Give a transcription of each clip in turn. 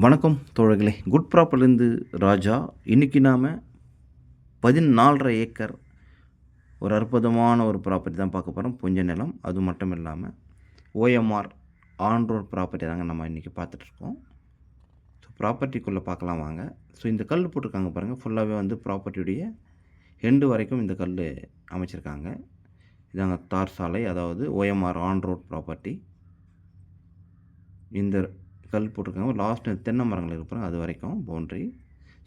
வணக்கம் தோழர்களே. குட் ப்ராப்பர்லேருந்து ராஜா. இன்றைக்கி நாம் 14.5 ஏக்கர் ஒரு அற்புதமான ஒரு ப்ராப்பர்ட்டி தான் பார்க்க போகிறோம். புஞ்ச நிலம். அது மட்டும் இல்லாமல் ஓஎம்ஆர் ஆன் ரோட் ப்ராப்பர்ட்டி தாங்க நம்ம இன்றைக்கி பார்த்துட்ருக்கோம். ஸோ ப்ராப்பர்ட்டிக்குள்ளே பார்க்கலாம் வாங்க. ஸோ இந்த கல் போட்டிருக்காங்க பாருங்கள். ஃபுல்லாகவே வந்து ப்ராப்பர்ட்டியுடைய எண்டு வரைக்கும் இந்த கல் அமைச்சிருக்காங்க. இதாங்க தார் சாலை, அதாவது ஓஎம்ஆர் ஆன் ரோட் ப்ராப்பர்ட்டி. இந்த கல் போட்டிருக்காங்க. லாஸ்ட் தென்னை மரங்கள் இருப்பாங்க அது வரைக்கும் பவுண்ட்ரி.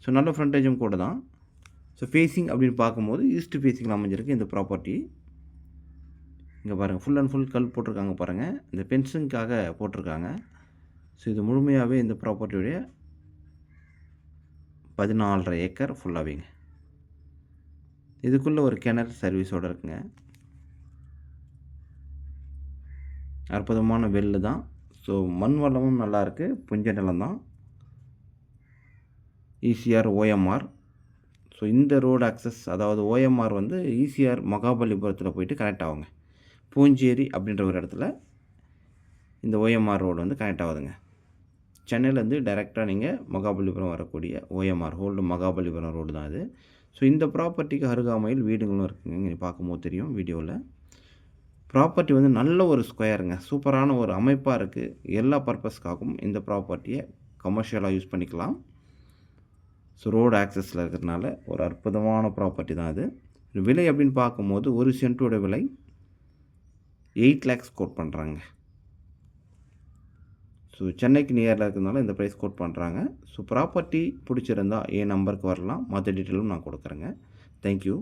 ஸோ நல்ல ஃப்ரண்டேஜும் கூட தான். ஸோ ஃபேஸிங் அப்படின்னு பார்க்கும்போது ஈஸ்ட் ஃபேஸிங்கில் அமைஞ்சிருக்கு இந்த ப்ராப்பர்ட்டி. இங்கே பாருங்கள், ஃபுல் அண்ட் ஃபுல் கல் போட்டிருக்காங்க பாருங்கள். இந்த பென்ஷனுக்காக போட்டிருக்காங்க. ஸோ இது முழுமையாகவே இந்த ப்ராப்பர்ட்டியுடைய 14.5 ஏக்கர் ஃபுல்லாகவேங்க. இதுக்குள்ளே ஒரு கிணறு சர்வீஸோடு இருக்குங்க. அற்புதமான வெள்ளு தான். ஸோ மண் வளமும் நல்லாயிருக்கு. புஞ்ச நிலம் தான். ECR OMR. ஸோ இந்த ரோடு ஆக்சஸ், அதாவது ஓஎம்ஆர் வந்து ஈசிஆர் மகாபலிபுரத்தில் போயிட்டு கனெக்ட் ஆகுங்க. பூஞ்சேரி அப்படின்ற ஒரு இடத்துல இந்த ஓஎம்ஆர் ரோடு வந்து கனெக்ட் ஆகுதுங்க. சென்னையிலேருந்து டைரெக்டாக நீங்கள் மகாபலிபுரம் வரக்கூடிய ஓஎம்ஆர் ஓல்டு மகாபலிபுரம் ரோடு தான் அது. ஸோ இந்த ப்ராப்பர்ட்டிக்கு அருகாமையில் வீடுகளும் இருக்குங்க. இங்கே பார்க்கும்போது தெரியும் வீடியோவில். ப்ராப்பர்ட்டி வந்து நல்ல ஒரு ஸ்கொயருங்க. சூப்பரான ஒரு அமைப்பாக இருக்குது. எல்லா பர்பஸ்க்காகவும் இந்த ப்ராப்பர்ட்டியை கமர்ஷியலாக யூஸ் பண்ணிக்கலாம். ஸோ ரோடு ஆக்சஸில் இருக்கிறதுனால ஒரு அற்புதமான ப்ராப்பர்ட்டி தான் அது. விலை அப்படின்னு பார்க்கும்போது ஒரு சென்ட்டோட விலை 8 lakhs கோட் பண்ணுறாங்க. ஸோ சென்னைக்கு நியரில் இருக்கிறதுனால இந்த ப்ரைஸ் கோட் பண்ணுறாங்க. ஸோ ப்ராப்பர்ட்டி பிடிச்சிருந்தால் என் நம்பருக்கு வரலாம். மற்ற டீட்டெயிலும் நான் கொடுக்குறேங்க. தேங்க்யூ.